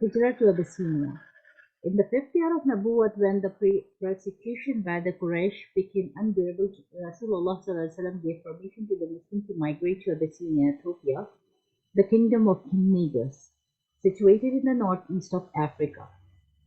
Hijrah to Abyssinia. In the 5th year of Nabuwwat, when the persecution by the Quraysh became unbearable, Rasulullah gave permission to the Muslims to migrate to Abyssinia, Ethiopia, the kingdom of King Negus, situated in the northeast of Africa.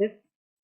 5th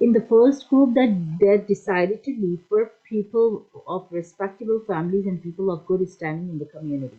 In the first group that decided to leave were people of respectable families and people of good standing in the community.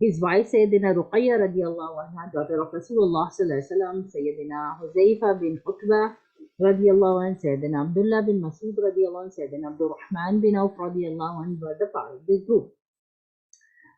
his wife Sayyidina Ruqayya radiallahu anha, daughter of Rasulullah sallallahu alaihi wasallam, Sayyidina Huzaifa bin Utbah radiallahu anhu, Sayyidina Abdullah bin Masud radiallahu anhu, Sayyidina Abdul Rahman bin Auf radiallahu anhu were the part of this group.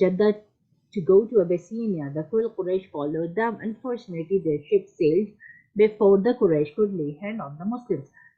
Jeddah to go to Abyssinia, the full Quraysh followed them. Unfortunately, their ship sailed before the Quraysh could lay hand on the Muslims,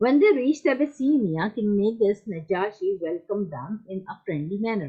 When they reached Abyssinia, King Negus Najashi welcomed them in a friendly manner.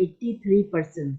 83%।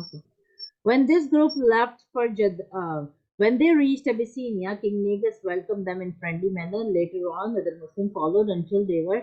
Okay. When this group left for when they reached Abyssinia, King Negus welcomed them in friendly manner. Later on, other Muslims followed until they were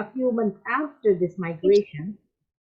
A few months after this migration,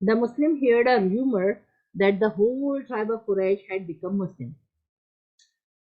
the Muslim heard a rumor that the whole tribe of Quraysh had become Muslim.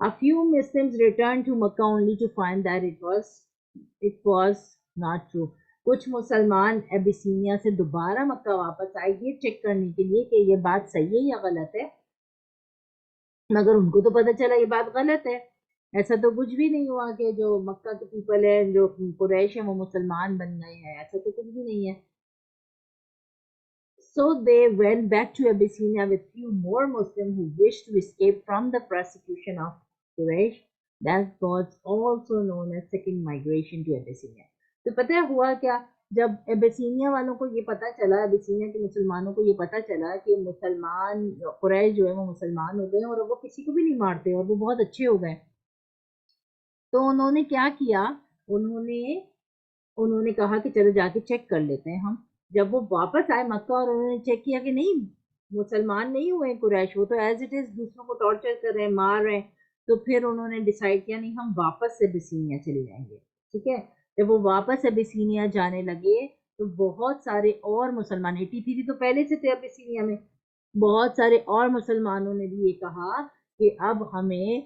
A few Muslims returned to Makkah only to find that it was not true. کچھ مسلمان ابیسینیا سے دوبارہ مکہ واپس آئے یہ check کرنے کے لیے کہ یہ بات صحیح ہے یا غلط ہے، مگر ان کو تو پتہ چلا یہ بات غلط ہے. ایسا تو کچھ بھی نہیں ہوا کہ جو مکہ کے پیپل ہے، جو قریش ہیں، وہ مسلمان بن گئے ہیں، ایسا تو کچھ بھی نہیں ہے. So they went back to Abyssinia with few more Muslims who wished to escape from the persecution of Quraysh. That was also known as second migration to Abyssinia. تو پتہ ہے ہوا کیا، جب ابیسینیا والوں کو یہ پتا چلا، ابیسینیا کے مسلمانوں کو یہ پتا چلا کہ مسلمان قریش جو ہے وہ مسلمان ہو گئے اور وہ کسی کو بھی نہیں مارتے اور وہ بہت اچھے ہو گئے، تو انہوں نے کیا کیا، انہوں نے کہا کہ چلو جا کے چیک کر لیتے ہیں ہم. جب وہ واپس آئے مکہ اور انہوں نے چیک کیا کہ نہیں، مسلمان نہیں ہوئے قریش، وہ تو ایز اٹ از دوسروں کو ٹارچر کر رہے ہیں، مار رہے ہیں، تو پھر انہوں نے ڈیسائیڈ کیا نہیں ہم واپس سے ابیسینیا چلے جائیں گے. ٹھیک ہے، جب وہ واپس ابیسینیا جانے لگے تو بہت سارے اور مسلمان 83 تو پہلے سے تھے ابیسینیا میں، بہت سارے اور مسلمانوں نے بھی یہ کہا کہ اب ہمیں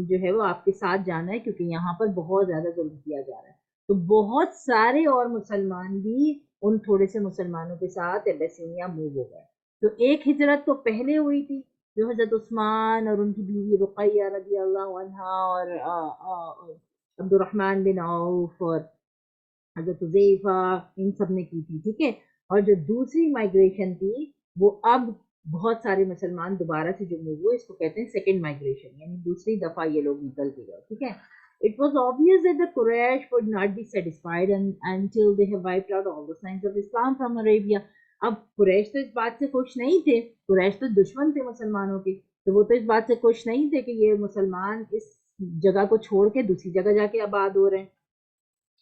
جو ہے وہ آپ کے ساتھ جانا ہے کیونکہ یہاں پر بہت زیادہ ظلم کیا جا رہا ہے. تو بہت سارے اور مسلمان بھی ان تھوڑے سے مسلمانوں کے ساتھ ابیسینیا موو ہو گئے. تو ایک ہجرت تو پہلے ہوئی تھی جو حضرت عثمان اور ان کی بیوی رقیہ رضی اللہ عنہا اور عبد الرحمن بن عوف اور حضرت حذیفہ ان سب نے کی تھی. ٹھیک ہے، اور جو دوسری مائگریشن تھی وہ اب بہت سارے مسلمان دوبارہ سے جو موو ہوئے، اس کو کہتے ہیں سیکنڈ مائگریشن، یعنی دوسری دفعہ یہ لوگ نکل کے گئے. ٹھیک ہے. It was obvious that the Quraysh would not be satisfied until they have wiped out all the signs of Islam from Arabia. اب قریش تو اس بات سے خوش نہیں تھے، قریش تو دشمن تھے مسلمانوں کے، تو وہ تو اس بات سے خوش نہیں تھے کہ یہ مسلمان اس جگہ کو چھوڑ کے دوسری جگہ جا کے آباد ہو رہے ہیں،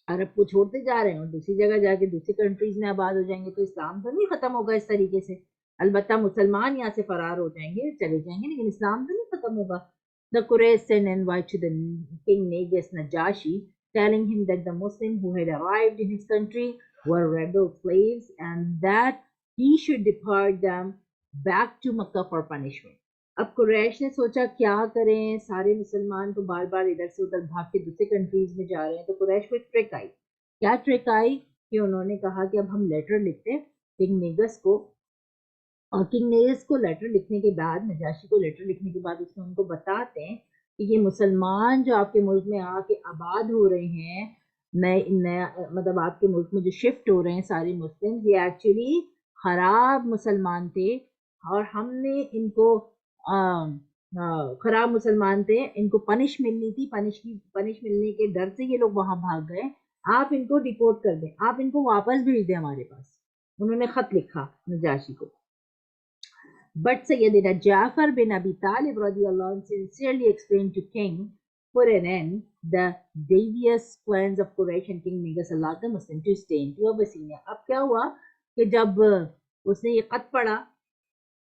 عرب کو چھوڑتے جا رہے ہیں اور دوسری جگہ جا کے دوسری کنٹریز میں آباد ہو جائیں گے، تو اسلام تو نہیں ختم ہوگا اس طریقے سے. البتہ مسلمان یہاں سے فرار ہو جائیں گے، چلے جائیں گے، لیکن اسلام تو نہیں ختم ہوگا. The Quraysh sent an invite to the king Negus Najashi, telling him that the Muslims who had arrived in his country were rebel slaves and that he should deport them back to Makkah for punishment. اب قریش نے سوچا کیا کریں، سارے مسلمان تو بار بار ادھر سے ادھر بھاگ کے دوسرے کنٹریز میں جا رہے ہیں. تو قریش کو ایک ٹرک آئی. کیا ٹرک آئی کہ انہوں نے کہا کہ اب ہم لیٹر لکھتے کنگ نیگس کو، اور کنگ نیگس کو لیٹر لکھنے کے بعد، نجاشی کو لیٹر لکھنے کے بعد اس میں ان کو بتاتے ہیں کہ یہ مسلمان جو آپ کے ملک میں آ کے آباد ہو رہے ہیں، نیا مطلب آپ کے ملک میں جو شفٹ ہو رہے ہیں سارے مسلم، یہ ایکچولی خراب مسلمان تھے اور ہم نے ان کو خراب مسلمان تھے، ان کو پنش ملنی تھی، پنش ملنے کے ڈر سے یہ لوگ وہاں بھاگ گئے، آپ ان کو ڈیپورٹ کر دیں، آپ ان کو واپس بھیج دیں ہمارے پاس. انہوں نے خط لکھا نجاشی کو. But Sayyidina Ja'far bin Abi Talib radiallahu anh sincerely explained to King for an end the devious plans of Quraysh and King Negus allowed the Muslim to stay into Abyssinia. اب کیا ہوا کہ جب اس نے یہ خط پڑھا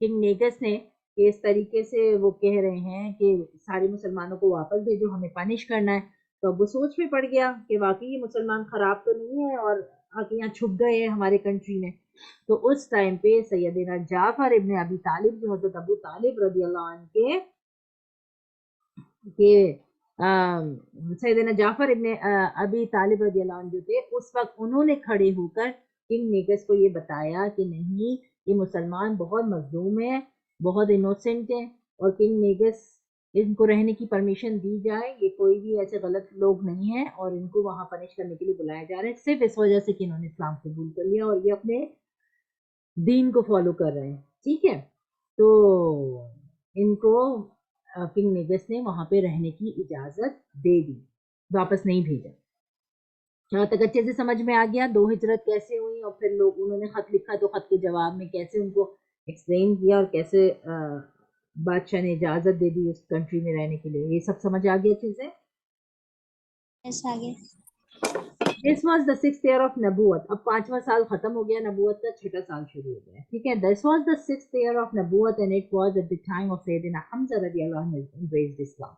کنگ نیگس نے کہ اس طریقے سے وہ کہہ رہے ہیں کہ سارے مسلمانوں کو واپس بھیجو، ہمیں پنش کرنا ہے، تو اب وہ سوچ میں پڑ گیا کہ واقعی یہ مسلمان خراب تو نہیں ہے اور آ کے یہاں چھپ گئے ہیں ہمارے کنٹری میں. تو اس ٹائم پہ سیدنا جعفر ابن ابی طالب جو حضرت ابو طالب رضی اللہ عنہ کے سیدنا جعفر ابن ابی طالب رضی اللہ عنہ جو تھے، اس وقت انہوں نے کھڑے ہو کر کنگ نیگس کو یہ بتایا کہ نہیں یہ مسلمان بہت مظلوم ہے، بہت انوسنٹ ہیں، اور کنگ نیگس ان کو رہنے کی پرمیشن دی جائے، یہ کوئی بھی ایسے غلط لوگ نہیں ہیں اور ان کو وہاں پنش کرنے کے لیے بلایا جا رہا ہے صرف اس وجہ سے کہ انہوں نے اسلام قبول کر لیا اور یہ اپنے دین کو فالو کر رہے ہیں. ٹھیک ہے، تو ان کو کنگ نیگس نے وہاں پہ رہنے کی اجازت دے دی، واپس نہیں بھیجا. یہاں تک اچھے سے سمجھ میں آ گیا دو ہجرت کیسے ہوئی اور پھر لوگ انہوں نے خط لکھا تو خط کے جواب میں کیسے ان کو ایکسپلین کیا اور کیسے بادشاہ نے اجازت دے دی اس کنٹری میں رہنے کے لیے. یہ سب سمجھ آ گیا اچھے سے؟ آگے This was the 6th year of نبوت. اب 5واں سال ختم ہو گیا نبوت کا، 6واں سال شروع ہو گیا. ٹھیک ہے. This was the 6th year of نبوت and it was at the time of Sayyidina Hamza رضی اللہ عنہ embraced Islam.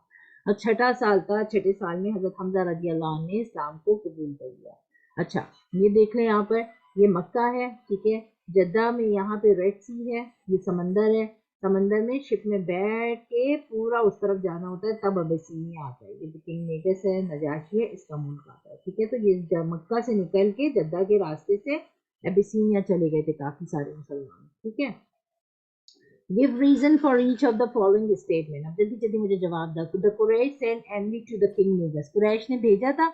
اب 6واں سال تھا، 6 سال میں حضرت حمزہ رضی اللہ عنہ نے اسلام کو قبول کر لیا. اچھا یہ دیکھ لیں یہاں پر، یہ مکہ ہے. ٹھیک ہے. جدہ میں یہاں پہ ریڈ سی ہے، یہ سمندر ہے، سمندر میں شپ میں بیٹھ کے پورا اس طرف جانا ہوتا ہے, تب ابیسینیا آتا ہے. یہ کنگ نیگس ہے, نجاشی ہے, اس کا ملک آتا ہے. ٹھیک ہے, تو یہ مکہ سے نکل کے جدہ کے راستے سے ابیسینیا چلے گئے تھے کافی سارے مسلمان. ٹھیک ہے, give reason for each of the following statement. اب جلدی جلدی مجھے جواب دو. The Quraysh sent envy to the king Negus. قریش نے بھیجا تھا,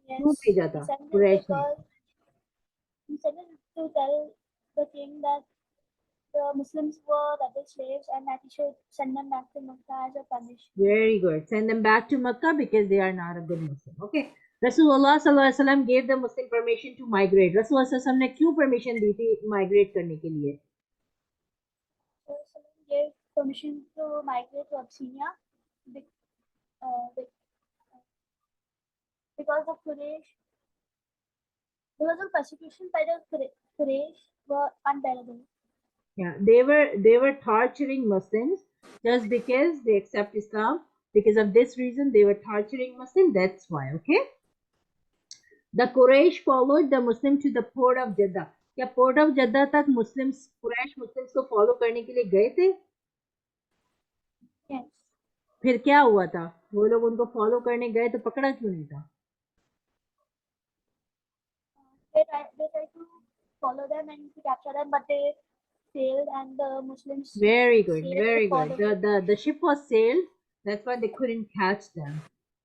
کیوں Yes, بھیجا he تھا sent it قریش نے؟ because he sent it to tell the king that the Muslims were rebel slaves and that he should send them back to Makkah as a punishment. Very good. Send them back to Makkah because they are not a good Muslim. Okay. Rasulullah sallallahu alaihi wasallam gave the Muslim permission to migrate. Rasulullah sallallahu alaihi wasallam نے کیوں permission دی تھی migrate کرنے کے لیے؟ So someone gave permission to migrate to Abyssinia because of Quraysh. Because of persecution by the Quraysh were unbearable. Yeah, they were torturing Muslims just because they accept Islam. Because of this reason, they were torturing Muslims. That's why. Okay. The Quraysh followed the Muslim to the port of Jeddah. کیا port of Jeddah تک Muslims قریش Muslims کو follow کرنے کے لیے گئے تھے؟ Yes. پھر کیا ہوا تھا؟ وہ لوگ ان کو فالو کرنے گئے تو پکڑا کیوں نہیں تھا؟ They tried to follow them and to capture them, but they failed, and the Muslims Very good, sailed very before good. The ship was sailed. That's why they couldn't catch them.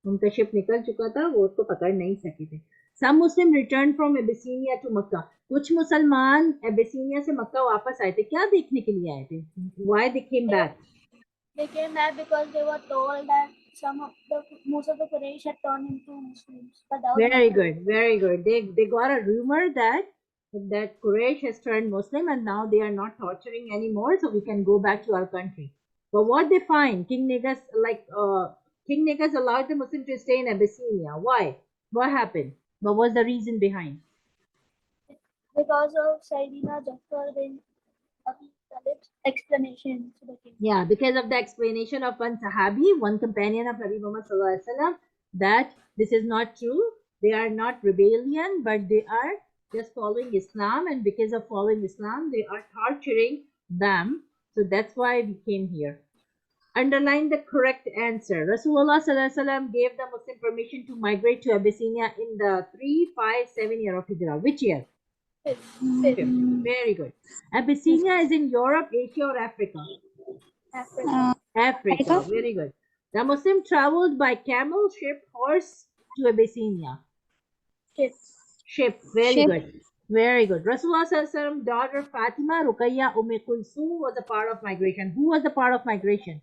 ان کا شپ نکل چکا تھا, وہ اس کو پکڑ نہیں سکے تھے. Some Muslim returned from Abyssinia to Makkah. کچھ مسلمان Abyssinia سے مکہ واپس آئے تھے. کیا دیکھنے کے لیے آئے تھے? Why they came back? They came back because they were told that most of the Quraysh had turned into Muslims. But that was Very not true. good, very good. They got a rumor that Quraysh has turned Muslim and now they are not torturing anymore, so we can go back to our country. But what they find, King Negus allowed the Muslim to stay in Abyssinia. Why? What happened? What was the reason behind? Because of Sayyidina Jafar bin Abi Talib's explanation to the king. Yeah, because of the explanation of one Sahabi, one companion of Nabi Muhammad sallallahu alaihi wasallam, that this is not true. They are not rebellion, but they are just following Islam, and because of following Islam, they are torturing them. So that's why we came here. Underline the correct answer. Rasulullah sallallahu alaihi wasallam gave the Muslim permission to migrate to Abyssinia in the 357 year of Hijrah. Which year? Fifth. Very good. Abyssinia is in Europe, Asia, or Africa? Africa. Africa. Very good. The Muslim traveled by camel, ship, horse to Abyssinia. Ship. Very good. Very good. Rasulullah sallallahu alaihi wasallam daughter Fatima, Ruqayya, Kulsum was a part of migration. Who was a part of migration?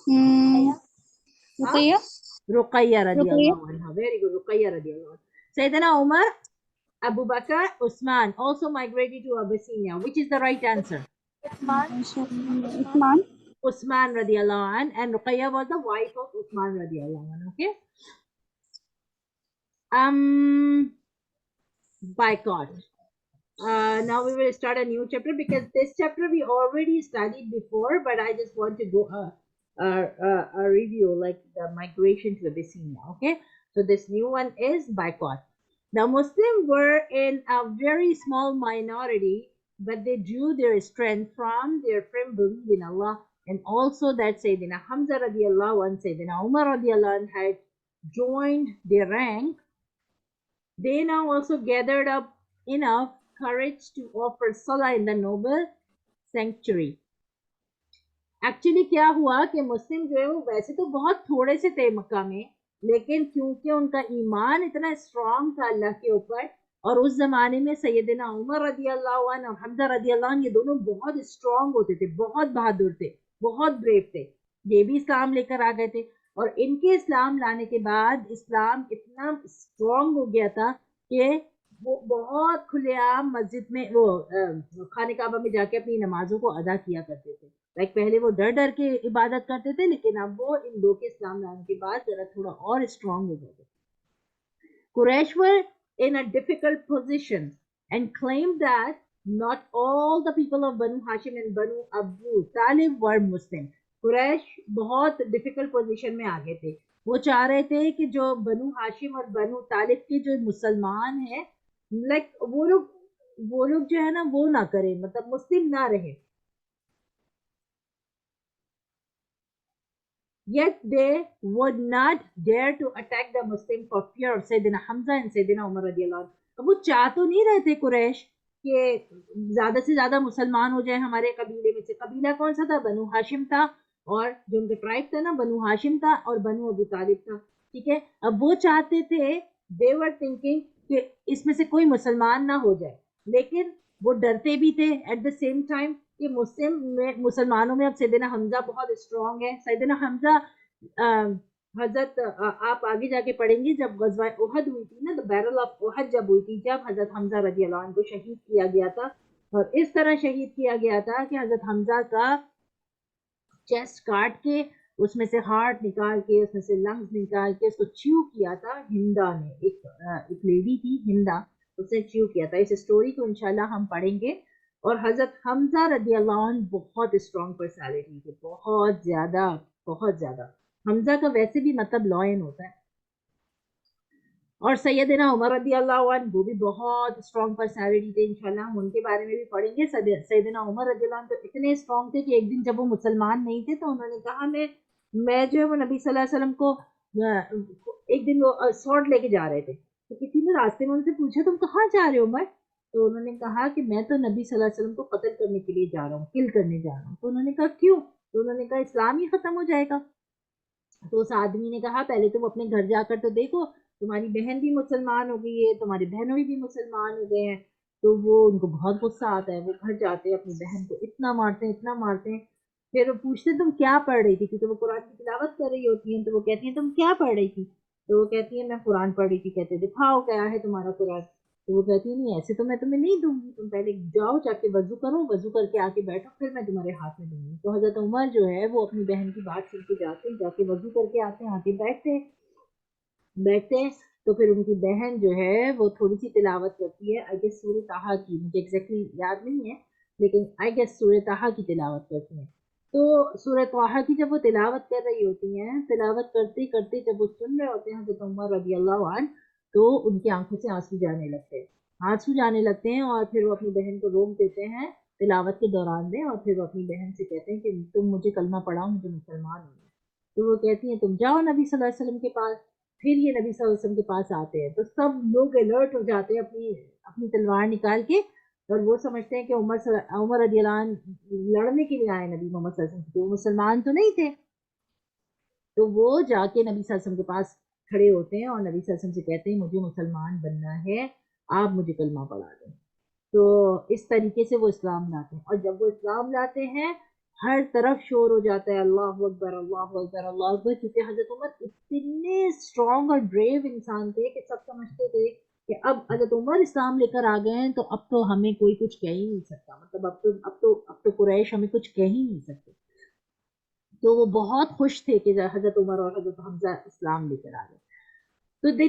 Ruqayya. Ruqayya radiyallahu anha. Very good. Ruqayya radiyallahu anha. Sayyidina Umar, Abu Bakr, Usman also migrated to Abyssinia. Which is the right answer? Usman. Usman radiyallahu anhu, and Ruqayya was the wife of Usman radiyallahu anhu. Okay. Boycott. Now we will start a new chapter because this chapter we already studied before, but I just want to go a review like the migration to Abyssinia. Okay. So this new one is boycott. The Muslims were in a very small minority, but they drew their strength from their firm belief in Allah, and also that Sayyidina Hamza radiallahu anhu, Sayyidina Umar radiallahu anhu had joined their rank. They now also gathered up enough courage to offer salah in the noble sanctuary. Actually کیا ہوا کہ مسلم جو ہے وہ ویسے تو بہت تھوڑے سے تھے مکہ میں, لیکن کیونکہ ان کا ایمان اتنا اسٹرانگ تھا اللہ کے اوپر, اور اس زمانے میں سیدنا عمر رضی اللہ عنہ اور حمزہ رضی اللہ عنہ یہ دونوں بہت اسٹرانگ ہوتے تھے, بہت بہادر تھے, بہت بریو تھے. یہ بھی اسلام لے کر آ گئے تھے, اور ان کے اسلام لانے کے بعد اسلام اتنا اسٹرانگ ہو گیا تھا کہ وہ بہت کھلے عام مسجد میں وہ خانہ کعبہ میں جا کے اپنی نمازوں کو ادا کیا کرتے تھے. پہلے وہ ڈر ڈر کے عبادت کرتے تھے, لیکن اب وہ ان دو کے اسلام لانے کے بعد ذرا تھوڑا اور اسٹرانگ ہو گئے. قریش were in a difficult position and claimed that not all the people of Banu Hashim and Banu Abu Talib were Muslim. قریش بہت ڈیفیکلٹ پوزیشن میں آگے تھے. وہ چاہ رہے تھے کہ جو بنو ہاشم اور بنو طالب کے جو مسلمان ہیں, لائک وہ لوگ جو ہے نا وہ نہ کریں, مطلب مسلم نہ رہے. yet they would not dare to attack the Muslim for fear of Sayyidina Hamza and Sayyidina Umar radiallahu anhu. اب وہ چاہ تو نہیں رہے تھے قریش کہ زیادہ سے زیادہ مسلمان ہو جائیں ہمارے قبیلے میں سے. قبیلہ کون سا تھا؟ بنو ہاشم تھا, اور جو ان کا ٹرائب تھا نا بنو ہاشم تھا اور بنو ابو طالب تھا. ٹھیک ہے, اب وہ چاہتے تھے, they were thinking کہ اس میں سے کوئی مسلمان نہ ہو جائے, لیکن وہ ڈرتے بھی تھے ایٹ دا سیم ٹائم کہ مسلمانوں میں اب سیدنا حمزہ بہت اسٹرانگ ہے. سیدنا حمزہ حضرت آپ آگے جا کے پڑھیں گے جب غزوہ احد ہوئی تھی نا, بیرل آف احد جب ہوئی تھی, جب حضرت حمزہ رضی اللہ عنہ کو شہید کیا گیا تھا, اور اس طرح شہید کیا گیا تھا کہ حضرت حمزہ کا چیسٹ کاٹ کے اس میں سے ہارٹ نکال کے اس میں سے لنگز نکال کے اس کو چیو کیا تھا ہندا نے. ایک لیڈی تھی ہندا, اس نے چیو کیا تھا. اس سٹوری کو انشاءاللہ ہم پڑھیں گے. اور حضرت حمزہ رضی اللہ عنہ بہت اسٹرانگ پرسنالٹی تھے, بہت زیادہ بہت زیادہ. حمزہ کا ویسے بھی مطلب لائن ہوتا ہے. اور سیدنا عمر رضی اللہ عنہ وہ بھی بہت اسٹرانگ پرسنالٹی تھے, انشاءاللہ ہم ان کے بارے میں بھی پڑھیں گے. سیدنا عمر رضی اللہ عنہ تو اتنے اسٹرانگ تھے کہ ایک دن جب وہ مسلمان نہیں تھے تو انہوں نے کہا میں جو ہے وہ نبی صلی اللہ علیہ وسلم کو, ایک دن وہ سوٹ لے کے جا رہے تھے, تو کسی نے راستے میں ان سے پوچھا تم کہاں جا رہے ہو عمر؟ تو انہوں نے کہا کہ میں تو نبی صلی اللہ علیہ وسلم کو قتل کرنے کے لیے جا رہا ہوں, کل کرنے جا رہا ہوں. تو انہوں نے کہا کیوں؟ تو انہوں نے کہا اسلام ہی ختم ہو جائے گا. تو اس آدمی نے کہا پہلے تم اپنے گھر جا کر تو دیکھو, تمہاری بہن بھی مسلمان ہو گئی ہے, تمہارے بہنوں بھی مسلمان ہو گئے ہیں. تو وہ ان کو بہت غصہ آتا ہے, وہ گھر جاتے ہیں اپنی بہن کو اتنا مارتے ہیں اتنا مارتے ہیں. پھر وہ پوچھتے تم کیا پڑھ رہی تھی, کیونکہ وہ قرآن کی تلاوت کر رہی ہوتی ہیں. تو وہ کہتی ہیں تم کیا پڑھ رہی تھی؟ تو وہ کہتی ہیں میں قرآن پڑھ رہی تھی. کہتے دکھاؤ کیا ہے تمہارا قرآن. تو وہ کہتی ہے نہیں ایسے تو میں تمہیں نہیں دوں گی, تم پہلے جاؤ جا کے وضو کرو, وضو کر کے آ کے بیٹھو, پھر میں تمہارے ہاتھ میں دوں گی. تو حضرت عمر جو ہے وہ اپنی بہن کی بات سن کے جاتے ہیں, جا کے وضو کر کے آتے ہیں, آ کے بیٹھتے ہیں. تو پھر ان کی بہن جو ہے وہ تھوڑی سی تلاوت کرتی ہے, آئی گیس سورہ طٰہٰ کی, مجھے ایگزیکٹلی یاد نہیں ہے لیکن آئی گیس سورہ طٰہٰ کی تلاوت کرتی ہیں. تو سورہ طٰہٰ کی جب وہ تلاوت کر رہی ہوتی ہیں, تلاوت کرتے کرتے جب وہ سن رہے ہوتے ہیں حضرت عمر رضی اللہ عنہ, تو ان کی آنکھوں سے آنسو جانے لگتے ہیں, اور پھر وہ اپنی بہن کو روک دیتے ہیں تلاوت کے دوران میں, اور پھر وہ اپنی بہن سے کہتے ہیں کہ تم مجھے کلمہ پڑھاؤ, مجھے مسلمان ہونا ہے. تو وہ کہتی ہیں تم جاؤ نبی صلی اللہ علیہ وسلم کے پاس. پھر یہ نبی صلی اللہ علیہ وسلم کے پاس آتے ہیں تو سب لوگ الرٹ ہو جاتے ہیں اپنی تلوار نکال کے, اور وہ سمجھتے ہیں کہ عمر رضی اللہ عنہ لڑنے کے لیے آئے نبی محمد صلی اللہ علیہ وسلم. وہ مسلمان تو نہیں تھے, تو وہ جا کے نبی صلی اللہ علیہ وسلم کے پاس کھڑے ہوتے ہیں اور نبی صلی اللہ علیہ وسلم سے کہتے ہیں مجھے مسلمان بننا ہے, آپ مجھے کلمہ پڑھا دیں. تو اس طریقے سے وہ اسلام لاتے ہیں, اور جب وہ اسلام لاتے ہیں ہر طرف شور ہو جاتا ہے اللہ اکبر اللہ اکبر اللہ اکبر, کیونکہ حضرت عمر اتنے اسٹرانگ اور بریو انسان تھے کہ سب سمجھتے تھے کہ اب حضرت عمر اسلام لے کر آ گئے ہیں تو اب تو ہمیں کوئی کچھ کہہ ہی نہیں سکتا, مطلب اب تو قریش ہمیں کچھ کہہ ہی نہیں سکتے. تو وہ بہت خوش تھے کہ حضرت عمر اور حضرت حمزہ اسلام لے کر آ گئے. So they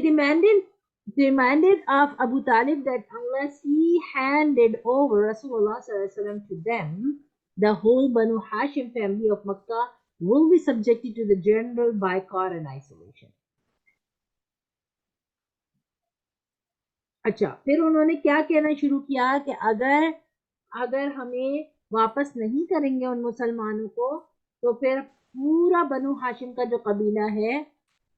demanded of Abu Talib that unless he handed over Rasulullah sallallahu alaihi wasallam to them, the whole Banu Hashim family of Makkah will be subjected to the general boycott and isolation. اچھا, پھر انہوں نے کیا کہنا شروع کیا کہ اگر ہمیں واپس نہیں کریں گے ان مسلمانوں کو, تو پھر پورا بنو ہاشم کا جو قبیلہ ہے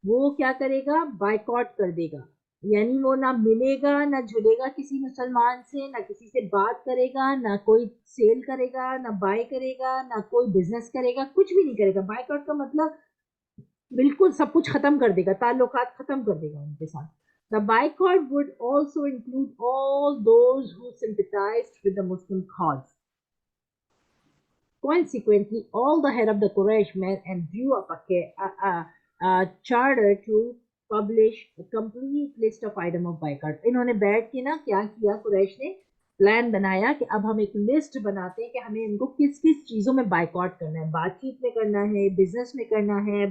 وہ کیا کرے گا, بائیکاٹ کر دے گا. یعنی وہ نہ ملے گا نہ جھلے گا کسی مسلمان سے, نہ کسی سے بات کرے گا, نہ کوئی سیل کرے گا, نہ بائی کرے گا, نہ کوئی بزنس کرے گا, کچھ بھی نہیں کرے گا. بائیکاٹ کا مطلب بالکل سب کچھ ختم کر دے گا, تعلقات ختم کر دے گا ان کے ساتھ. The boycott would also include all those who sympathized with the Muslim cause. Consequently, all the head of the Quraysh met and drew up a charter to publish a complete list of item of boycott. انہوں نے بیٹھ کے نا کیا کیا, قریش نے plan بنایا کہ اب ہم ایک لسٹ بناتے ہیں کہ ہمیں ان کو کس کس چیزوں میں بائیکاٹ کرنا ہے, بات چیت میں کرنا ہے, بزنس میں کرنا ہے,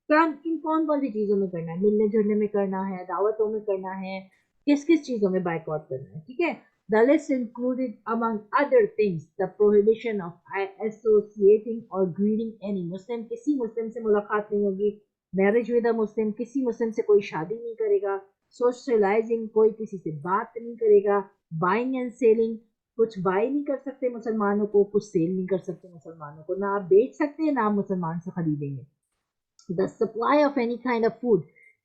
کون سی چیزوں میں کرنا ہے, ملنے جلنے میں کرنا ہے, دعوتوں میں کرنا ہے, کس چیزوں میں بائیکاٹ کرنا ہے. ٹھیک ہے. The list included, among other things, the prohibition of associating or greeting any Muslim. کسی مسلم سے ملاقات نہیں ہوگی. Marriage with a Muslim, کسی مسلم سے کوئی شادی نہیں کرے گا. Socializing, کوئی کسی سے بات نہیں کرے گا. Buying and selling, کچھ بائی نہیں کر سکتے مسلمانوں کو, کچھ سیل نہیں کر سکتے مسلمانوں کو, نہ آپ بیچ سکتے ہیں نہ آپ مسلمان سے خریدیں گے. the supply of any kind of food,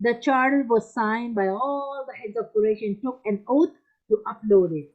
The charter was signed by all the heads of Quraysh and took an oath to upload it.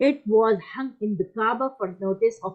It was hung in the Kaaba for notice of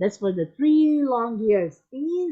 That's for the 3 long years. 3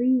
3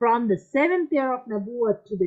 From the 7th year of Nabuwat to the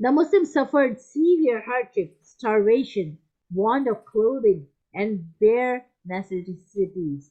The Muslims suffered severe hardship, starvation, want of clothing and bare necessities.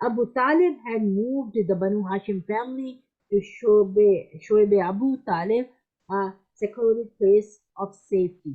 Abu Talib had moved the Banu Hashim family to Shoaib Abu Talib, a secluded place of safety.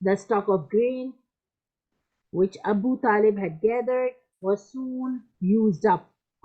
The stock of grain which Abu Talib had gathered was soon used up.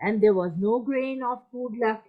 And there was no grain of food left.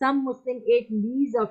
Some Muslim ate leaves of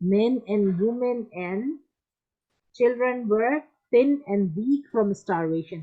Men and women and children were thin and weak from starvation.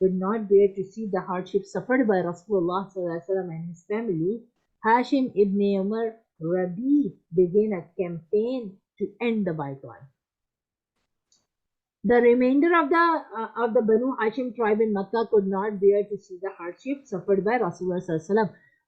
could not bear to see the hardship suffered by Rasulullah sallallahu and his family. Hashim ibn Umar Rabi began a campaign to end the boycott. The remainder of the Banu Hashim tribe in Makkah could not bear to see the hardship suffered by Rasulullah sallallahu alaihi wasallam.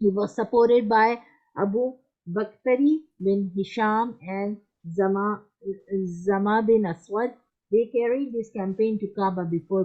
He was supported by Abu Bakhtari bin Hisham and Zama bin Aswad. They carried this campaign to Kaaba before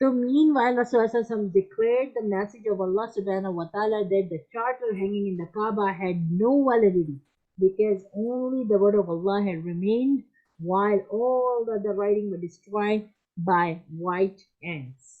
So meanwhile, Rasulullah declared the message of Allah subhanahu wa ta'ala that the charter hanging in the Kaaba had no validity because only the word of Allah had remained while all the other writing were destroyed by white ants.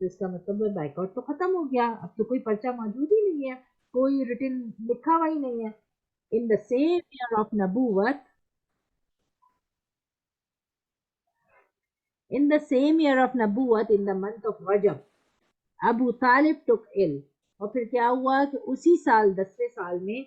تو اس کا مطلب ہے boycott تو ختم ہو گیا, اب تو کوئی پرچہ موجود ہی نہیں ہے, کوئی ریٹن لکھا ہوا ہی نہیں ہے. In the same year of Nabuwat, in the same year of Nabuwat, in the month of Rajab, Abu Talib took ill. اور پھر کیا ہوا کہ اسی سال 10ویں سال میں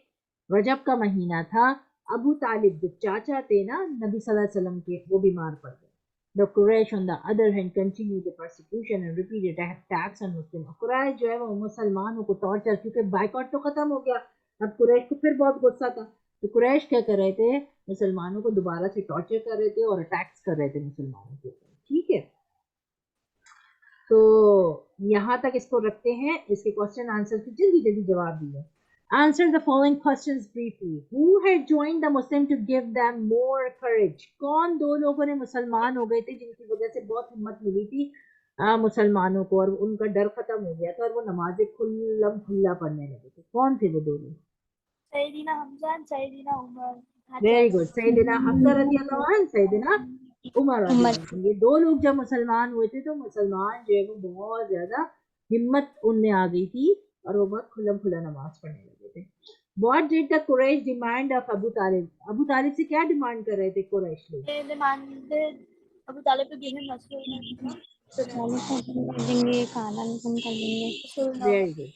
رجب کا مہینہ تھا, ابو طالب جو چاچا تھے نا نبی صلی اللہ علیہ وسلم کے, وہ بیمار پڑ گئے. The Quraysh on the other hand continued the persecution and repeated attacks on Muslims. قریش جو ہے وہ مسلمانوں کو ٹارچر, کیونکہ بائیکاٹ تو ختم ہو گیا, اب قریش کو پھر بہت غصہ تھا, تو قریش کیا کر رہے تھے, مسلمانوں کو دوبارہ سے ٹارچر کر رہے تھے اور اٹیکس کر رہے تھے مسلمانوں کے اوپر. ٹھیک ہے, تو یہاں تک اس کو رکھتے ہیں, اس کے کوشچن آنسر کی جلدی جلدی جواب دیے. Answer the following questions briefly. Who had joined the Muslim to give them more courage? کون دو لوگوں نے مسلمان ہو گئے تھے جن کی وجہ سے بہت ہمت ملی تھی مسلمانوں کو, اور ان کا ڈر ختم ہو گیا تھا اور وہ نمازیں کھلم کھلا پڑھنے لگے تھے؟ کون تھے وہ دو لوگ؟ سیدنا حمزہ and سیدنا عمر. ویری گڈ, سیدنا حمزہ رضی اللہ عنہ, سیدنا عمر رضی اللہ عنہ. یہ دو لوگ جب مسلمان ہوئے تھے تو مسلمان جو ہے وہ بہت زیادہ ہمت ان میں آ گئی تھی اور وہ بہت کھلم کھلا نماز پڑھنے لگے تھے. What did the Quraysh demand of Abu Talib? ابو طالب سے کیا ڈیمانڈ کر رہے تھے قریش لوگ؟ They demanded Abu Talib to give him Rasulullah. کر دیں گے, کھانا کر دیں گے. Very good.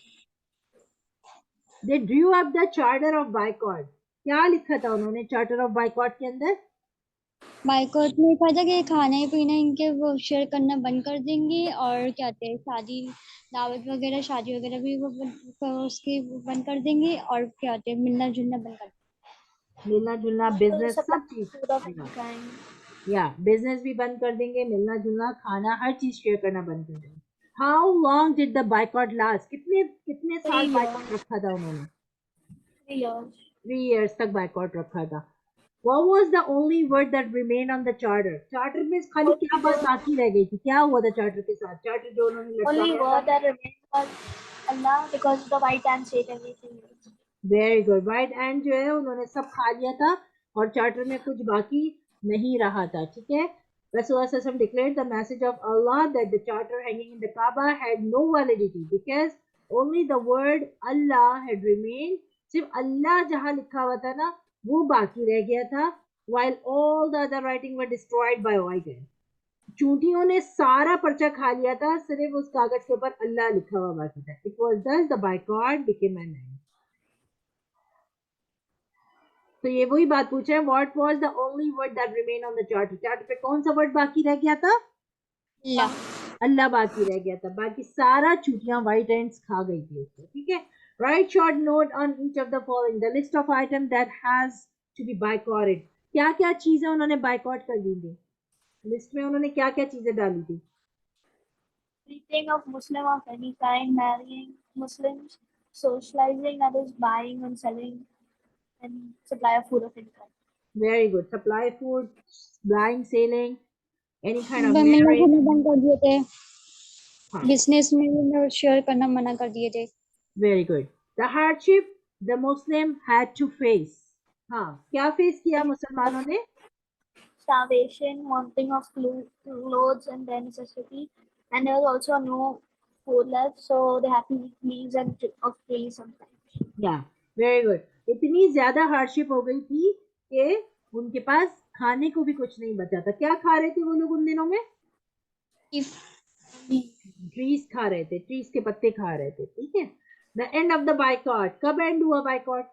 They drew up the charter of boycott. کیا لکھا تھا انہوں نے چارٹر آف بائیکاٹ کے اندر؟ بائیکاٹ میں کہا تھا کہ کھانا پینا ان کے وہ شیئر کرنا بند کر دیں گے, اور کیا کہتے ہیں شادی دعوت وغیرہ شادی وغیرہ بھی وہ اس کی بند کر دیں گے, اور کیا کہتے ہیں ملنا جلنا بند کر دیں گے. ملنا جلنا, بزنس, سب چیز, یا بزنس بھی بند کر دیں گے, ملنا جلنا, کھانا, ہر چیز شیئر کرنا بند کر دیں گے. How long did the boycott last? کتنے سال بائیکاٹ رکھا تھا انہوں نے؟ 3 years. 3 years تک بائیکاٹ رکھا تھا. What was the only word that remained on the charter? Charter میں خالی کیا بات باقی رہ گئی تھی, کیا ہوا تھا چارٹر کے ساتھ؟ چارٹر جو انہوں نے Only لٹکایا word تھا. that remained was Allah, because the white ant ate everything else. Very good. White and جو ہے انہوں نے سب کھا لیا تھا اور چارٹر میں کچھ باقی نہیں رہا تھا. ٹھیک ہے. Rasul ﷺ declared the message of Allah that the charter hanging in the Kaaba had no validity because only the word Allah had remained. صرف اللہ جہاں لکھا ہوا تھا نا وہ باقی رہ گیا تھا, while all the other writing were destroyed by white ants. چونٹیوں نے سارا پرچہ کھا لیا تھا, صرف اس کاغذ کے اوپر اللہ لکھا ہوا باقی تھا. It was thus the boycott became an end. تو یہ وہی بات پوچھ رہے ہیں, what was the only word that remain on the charter. Charter پہ کون سا ورڈ باقی رہ گیا تھا؟ اللہ. اللہ باقی رہ گیا تھا, باقی سارا چوٹیاں وائٹ اینڈس کھا گئی تھی اس کو. ٹھیک ہے. Write short note on each of the following. The list of item that has to be boycotted. کیا کیا چیزیں انہوں نے بائیکاٹ کر دی تھی لسٹ میں؟ انہوں نے کیا کیا چیزیں ڈالی تھی؟ Treating of Muslim of any kind, marrying Muslims, socializing, that is buying and selling, and supply of food of any kind. Very good. Supply food, buying, selling, any kind of ملنا marriage. جلنا بند کر دیے تھے, ہاں. Business میں share کرنا منع کر دیے تھے. Very good. The hardship the Muslim had to face. ہاں, کیا فیس کیا مسلمانوں نے؟ Starvation, wanting of clothes and their necessity, and there was also no food left, so they had to eat leaves and of trees sometimes. Yeah, very good. اتنی زیادہ hardship ہو گئی تھی کہ ان کے پاس کھانے کو بھی کچھ نہیں بچا تھا. کیا کھا رہے تھے وہ لوگ ان دنوں میں؟ ٹریز کھا رہے تھے, ٹریز کے پتے کھا رہے تھے. ٹھیک ہے. The end of the boycott. کب اینڈ ہوا بائیکاٹ؟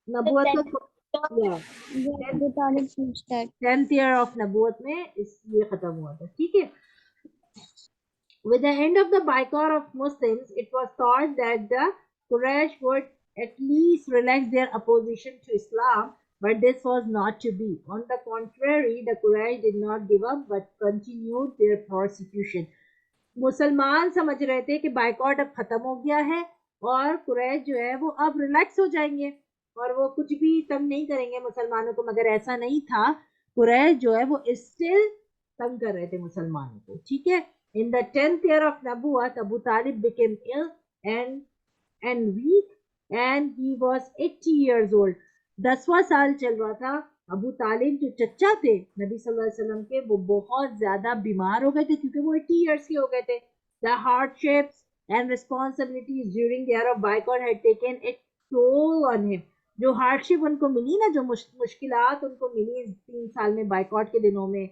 نبوت کا 10th year of نبوت میں اس لیے ختم ہوا تھا. ٹھیک ہے. With the end of the boycott of Muslims, it was thought that the Quraysh would at least relax their opposition to Islam, but this was not to be. On the contrary, the Quraysh did not give up but continued their persecution. مسلمان سمجھ رہے تھے کہ boycott اب ختم ہو گیا ہے اور قریش جو ہے وہ اب ریلیکس ہو جائیں گے اور وہ کچھ بھی تنگ نہیں کریں گے مسلمانوں کو, مگر ایسا نہیں تھا. قریش جو ہے وہ اسٹل تنگ کر رہے تھے مسلمانوں کو. ٹھیک ہے. In the 10th year of Nabuwat, Abu Talib became ill and weak and he was 80 years old. 10واں سال چل رہا تھا ابو طالب جو چچا تھے نبی صلی اللہ علیہ وسلم کے, وہ بہت زیادہ بیمار ہو گئے تھے کیونکہ وہ 80 ایئرس کے ہو گئے تھے. The hardships and responsibilities during the era of boycott had taken a toll on him. جو ہارڈشپ ان کو ملی نا, جو مشکلات ان کو ملی 3 سال میں بائیکاٹ کے دنوں میں,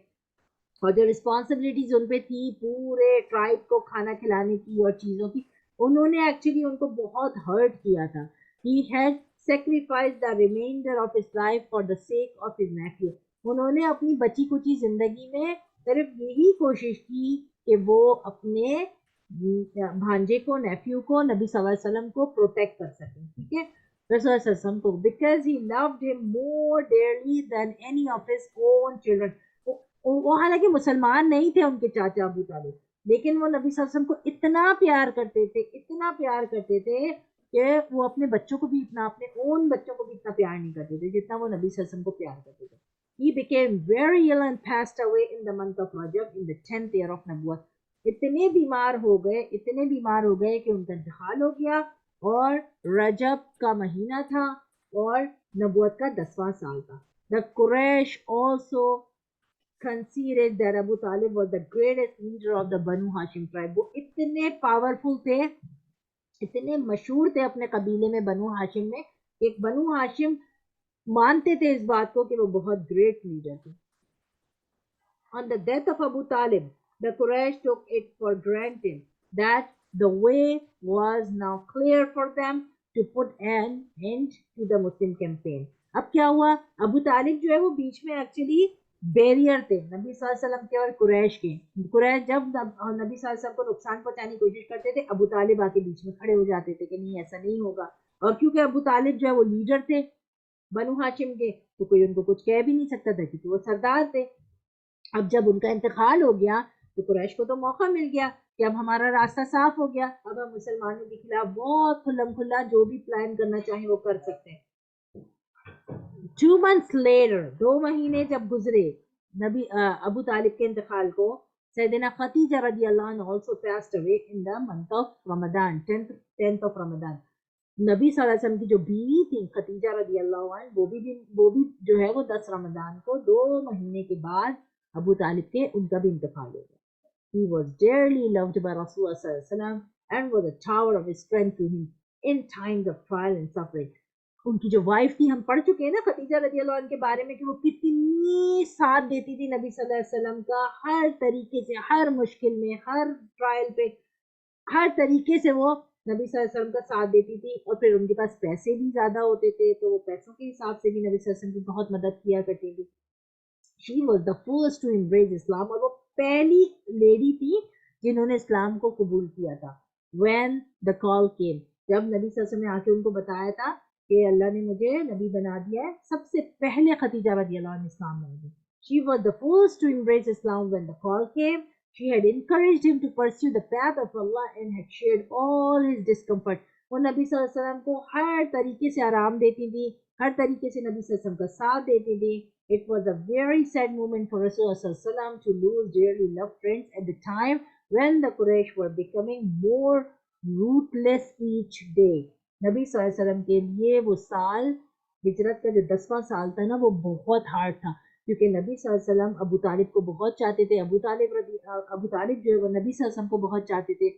اور جو رسپانسبلٹیز ان پہ تھی پورے ٹرائب کو کھانا کھلانے کی اور چیزوں کی, انہوں نے ایکچولی ان کو بہت ہرٹ کیا تھا. He had sacrificed the remainder of his life for the sake of his nephew. انہوں نے اپنی بچی کچی زندگی میں صرف یہی کوشش کی کہ وہ اپنے بھانجے کو, نیفیو کو, نبی صلی اللہ علیہ وسلم کو پروٹیکٹ کر سکیں. ٹھیک ہے, رسول اللہ صلی اللہ علیہ وسلم کو, because he loved him more dearly than any of his own children. وہ حالانکہ مسلمان نہیں تھے ان کے چاچا ابو طالب, لیکن وہ نبی صلی اللہ علیہ وسلم کو اتنا پیار کرتے تھے, اتنا پیار کرتے تھے کہ وہ اپنے بچوں کو بھی اتنا, اپنے اون بچوں کو بھی اتنا پیار نہیں کرتے تھے جتنا وہ نبی صلی اللہ علیہ وسلم کو پیار کرتے تھے. He became very ill and passed away in the month of Rajab in the 10th year of Nabuwat. اتنے بیمار ہو گئے کہ ان کا انتقال ہو گیا, اور رجب کا مہینہ تھا اور نبوت کا 10واں سال تھا. The Quraysh also considered that Abu Talib was the greatest leader of the Banu Hashim tribe. وہ اتنے پاورفل تھے, اتنے مشہور تھے اپنے قبیلے میں بنو ہاشم میں, ایک بنو ہاشم مانتے تھے اس بات کو کہ وہ بہت گریٹ لیڈر تھے. On the death of Abu Talib, the Quraysh took it for granted that the way was now clear for them to put an end to the Muslim campaign. اب کیا ہوا, ابو طالب جو ہے وہ بیچ میں ایکچولی بیریئر تھے نبی صلی اللہ علیہ وسلم کے اور قریش کے. قریش جب نبی صلی اللہ علیہ وسلم کو نقصان پہنچانے کی کوشش کرتے تھے, ابو طالب آ کے بیچ میں کھڑے ہو جاتے تھے کہ نہیں ایسا نہیں ہوگا. اور کیونکہ ابو طالب جو ہے وہ لیڈر تھے بنو ہاشم کے, تو کوئی ان کو کچھ کہہ بھی نہیں سکتا تھا کیونکہ وہ سردار تھے. اب جب ان کا انتقال ہو گیا تو قریش کو تو موقع مل گیا کہ اب ہمارا راستہ صاف ہو گیا, اب ہم مسلمانوں کے خلاف بہت کھلم کھلا جو بھی پلان کرنا چاہیں وہ کر سکتے ہیں. 2 months later, 2 مہینے جب گزرے نبی ابو طالب کے انتقال کو, سیدنا خدیجہ رضی اللہ عنہ also passed away in the month of Ramadan, 10th of Ramadan. نبی صلی اللہ علیہ وسلم کی جو بیوی تھی خدیجہ رضی اللہ عنہ, وہ بھی جو ہے وہ 10 رمضان کو 2 مہینے کے بعد ابو طالب کے ان کا بھی انتقال ہو گیا. He was dearly loved by Rasulullah صلی اللہ علیہ وسلم and was a tower of his strength to him in times of trial and suffering. ان کی جو وائف تھی, ہم پڑھ چکے ہیں نا خدیجہ رضی اللہ عنہ کے بارے میں کہ وہ کتنی ساتھ دیتی تھی نبی صلی اللہ علیہ وسلم کا ہر طریقے سے, ہر مشکل میں, ہر ٹرائل پہ, ہر طریقے سے وہ نبی صلی اللہ علیہ وسلم کا ساتھ دیتی تھی. اور پھر ان کے پاس پیسے بھی زیادہ ہوتے تھے تو وہ پیسوں کے حساب سے بھی نبی صلی اللہ علیہ وسلم کی بہت مدد کیا کرتی تھی. She was the first to embrace Islam, اور وہ پہلی لیڈی تھی جنہوں نے اسلام کو قبول کیا تھا. When the call came, جب نبی صلی اللہ علیہ وسلم نے آ کے ان کو بتایا تھا کہ اللہ نے مجھے نبی بنا دیا ہے, سب سے پہلے خدیجہ رضی اللہ عنہ اسلام لائی تھی. She was the first to embrace Islam when the call came. She had encouraged him to pursue the path of Allah and had shared all his discomfort. وہ نبی صلی اللہ علیہ وسلم کو ہر طریقے سے آرام دیتی تھی, ہر طریقے سے نبی صلی اللہ علیہ وسلم کا ساتھ دیتی تھی. It was a very sad moment for Rasulullah صلی اللہ علیہ وسلم to lose dearly loved friends at the time when the Quraysh were becoming more ruthless each day. نبی صلی اللہ علیہ وسلم کے لیے وہ سال, ہجرت کا جو 10واں سال تھا نا, وہ بہت ہارڈ تھا کیونکہ نبی صلی اللہ علیہ وسلم ابو طالب کو بہت چاہتے تھے. ابو طالب جو ہے وہ نبی صلی اللہ علیہ وسلم کو بہت چاہتے تھے,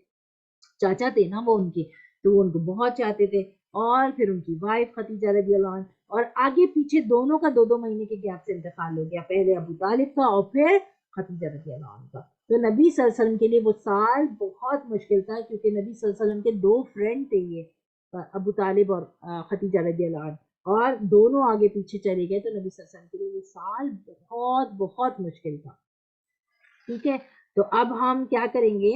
چاچا تھے نا وہ ان کے, تو وہ ان کو بہت چاہتے تھے. اور پھر ان کی وائف خدیجہ رضی اللہ عنہ, اور آگے پیچھے دونوں کا 2 مہینے کے گیپ سے انتقال ہو گیا, پہلے ابو طالب کا اور پھر خدیجہ رضی اللہ عنہ کا. تو نبی صلی اللہ علیہ وسلم کے لیے وہ سال بہت مشکل تھا کیونکہ نبی صلی اللہ علیہ وسلم کے 2 فرینڈ تھے, یہ ابو طالب اور خدیجہ رضی اللہ عنہ, اور دونوں آگے پیچھے چلے گئے. تو نبی صلی اللہ علیہ وسلم کے لیے وہ سال بہت بہت مشکل تھا. ٹھیک ہے, تو اب ہم کیا کریں گے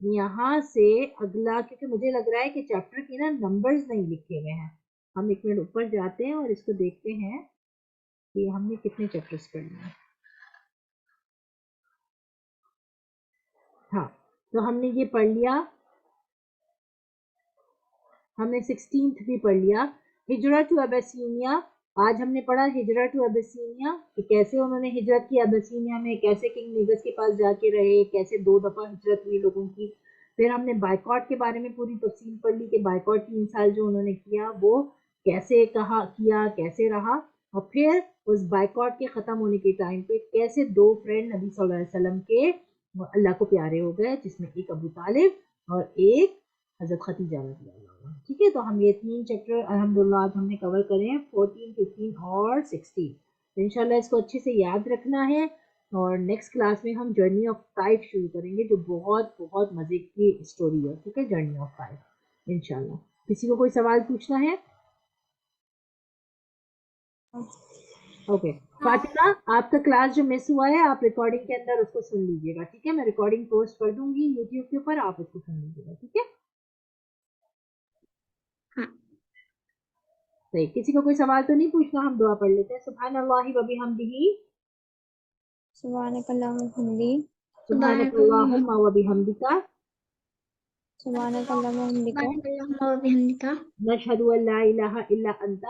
یہاں سے اگلا, کیونکہ مجھے لگ رہا ہے کہ چیپٹر کے نا نمبرز نہیں لکھے گئے ہیں. ہم 1 منٹ اوپر جاتے ہیں اور اس کو دیکھتے ہیں کہ ہم نے کتنے چیپٹرز پڑھ لیے. ہاں, تو ہم نے یہ پڑھ لیا, ہم نے 16th بھی پڑھ لیا, ہجرت ٹو ابیسینیا. آج ہم نے پڑھا ہجرت ٹو ابیسینیا کہ کیسے انہوں نے ہجرت کی ابیسینیا میں, کیسے کنگ نیگس کے پاس جا کے رہے, کیسے 2 دفعہ ہجرت ہوئی لوگوں کی. پھر ہم نے بائیکاٹ کے بارے میں پوری تفصیل پڑھ لی کہ بائیکاٹ 3 سال جو انہوں نے کیا وہ کیسے کیا, کیسے رہا. اور پھر اس بائیکاٹ کے ختم ہونے کے ٹائم پہ کیسے 2 فرینڈ نبی صلی اللہ علیہ وسلم کے اللہ کو پیارے ہو گئے، جس میں ایک ابو طالب اور ایک حضرت ختیجہ رضی اللہ عنہ. ٹھیک ہے، تو ہم یہ 3 چیپٹر الحمدللہ آج ہم نے کور کرے ہیں، 14، 15 اور 16. تو انشاءاللہ اس کو اچھے سے یاد رکھنا ہے. اور نیکسٹ کلاس میں ہم جرنی آف 5 شروع کریں گے، جو بہت بہت مزے کی اسٹوری ہے. ٹھیک ہے، جرنی آف 5 انشاءاللہ. کسی کو کوئی سوال پوچھنا ہے؟ اوکے فاطمہ، آپ کا کلاس جو مس ہوا ہے آپ ریکارڈنگ کے اندر اس کو سن لیجیے گا. ٹھیک ہے، میں ریکارڈنگ پوسٹ کر دوں گی یوٹیوب کے اوپر، آپ اس کو سن لیجیے گا. ٹھیک ہے، صحیح. کسی کو کوئی سوال تو نہیں پوچھنا؟ ہم دعا پڑھ لیتے ہیں. سبحان اللہ و بحمدہ، سبحانک اللہم وبحمدی، سبحانک اللہم و بحمدک، سبحانک اللہم وبحمدک، نشہد ان لا الہ الا انت،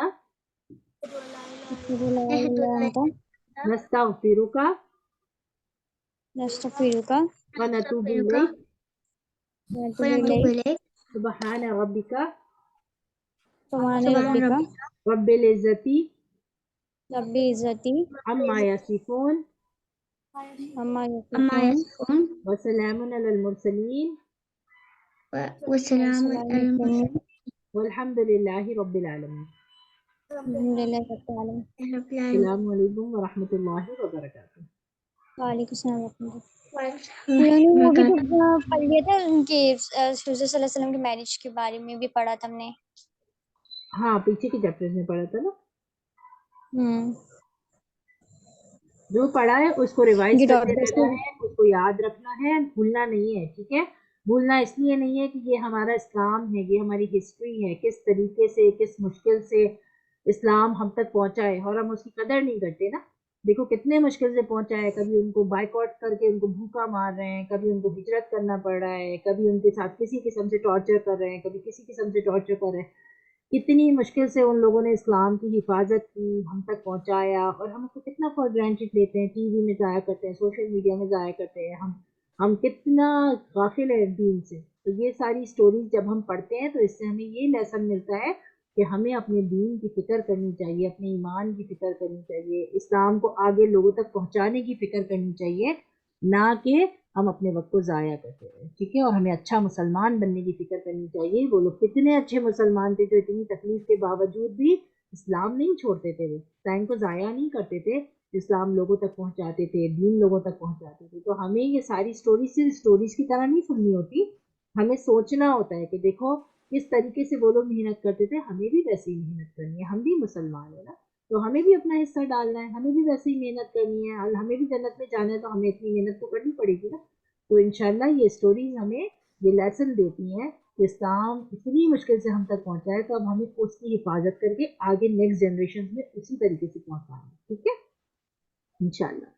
اشہد لا الہ الا انت، نستغفرک نستغفرک ونتوب الیک، ونتوب الیک، سبحان ربک سبحان ربک رب العزت رب عزتی عما یصفون عما یصفون وسلام علی المرسلین والسلام علی المرسلین والحمد للہ رب العالمین. الحمدللہ رب العالمین. السلام علیکم ورحمۃ اللہ وبرکاتہ. وعلیکم السلام ورحمۃ اللہ. انہوں نے وہ بھی تو پڑھ لیا تھا ان کے حضور صلی اللہ علیہ وسلم کے میرج کے بارے میں بھی پڑھا تھا ہم نے. ہاں پیچھے کے چیپٹر میں پڑھا تھا نا. جو پڑھا ہے اس کو ریوائز یہ کرتے ڈاکٹر رہنا ہے، اس کو یاد رکھنا ہے، بھولنا نہیں ہے. ٹھیک ہے، بھولنا اس لیے نہیں ہے کہ یہ ہمارا اسلام ہے، یہ ہماری ہسٹری ہے، کس طریقے سے کس مشکل سے اسلام ہم تک پہنچا ہے، اور ہم اس کی قدر نہیں کرتے نا. دیکھو کتنے مشکل سے پہنچا ہے، کبھی ان کو بائیکاٹ کر کے ان کو بھوکا مار رہے ہیں، کبھی ان کو ہجرت کرنا پڑ رہا ہے، کبھی ان کے ساتھ کسی قسم سے ٹارچر کر رہے ہیں، کبھی کسی قسم سے ٹارچر کر رہے ہیں. کتنی مشکل سے ان لوگوں نے اسلام کی حفاظت کی، ہم تک پہنچایا، اور ہم اس کو کتنا فار گرانٹیڈ لیتے ہیں، ٹی وی میں ضائع کرتے ہیں، سوشل میڈیا میں ضائع کرتے ہیں. ہم کتنا غافل ہیں دین سے. تو یہ ساری سٹوریز جب ہم پڑھتے ہیں تو اس سے ہمیں یہ لیسن ملتا ہے کہ ہمیں اپنے دین کی فکر کرنی چاہیے، اپنے ایمان کی فکر کرنی چاہیے، اسلام کو آگے لوگوں تک پہنچانے کی فکر کرنی چاہیے، نہ کہ ہم اپنے وقت کو ضائع کرتے ہیں. ٹھیک ہے، اور ہمیں اچھا مسلمان بننے کی فکر کرنی چاہیے. وہ لوگ کتنے اچھے مسلمان تھے جو اتنی تکلیف کے باوجود بھی اسلام نہیں چھوڑتے تھے، وہ ٹائم کو ضائع نہیں کرتے تھے، اسلام لوگوں تک پہنچاتے تھے، دین لوگوں تک پہنچاتے تھے. تو ہمیں یہ ساری سٹوریز صرف سٹوریز کی طرح نہیں سننی ہوتی، ہمیں سوچنا ہوتا ہے کہ دیکھو کس طریقے سے وہ لوگ محنت کرتے تھے، ہمیں بھی ویسے ہی محنت کرنی ہے، ہم بھی مسلمان ہیں نا، تو ہمیں بھی اپنا حصہ ڈالنا ہے، ہمیں بھی ویسے ہی محنت کرنی ہے، ہمیں بھی جنت میں جانا ہے، تو ہمیں اتنی محنت تو کرنی پڑے گی نا. تو انشاءاللہ یہ سٹوریز ہمیں یہ لیسن دیتی ہیں کہ اسلام اتنی مشکل سے ہم تک پہنچا ہے، تو اب ہمیں اس کی حفاظت کر کے آگے نیکسٹ جنریشن میں اسی طریقے سے پہنچانا ہے. ٹھیک ہے انشاءاللہ.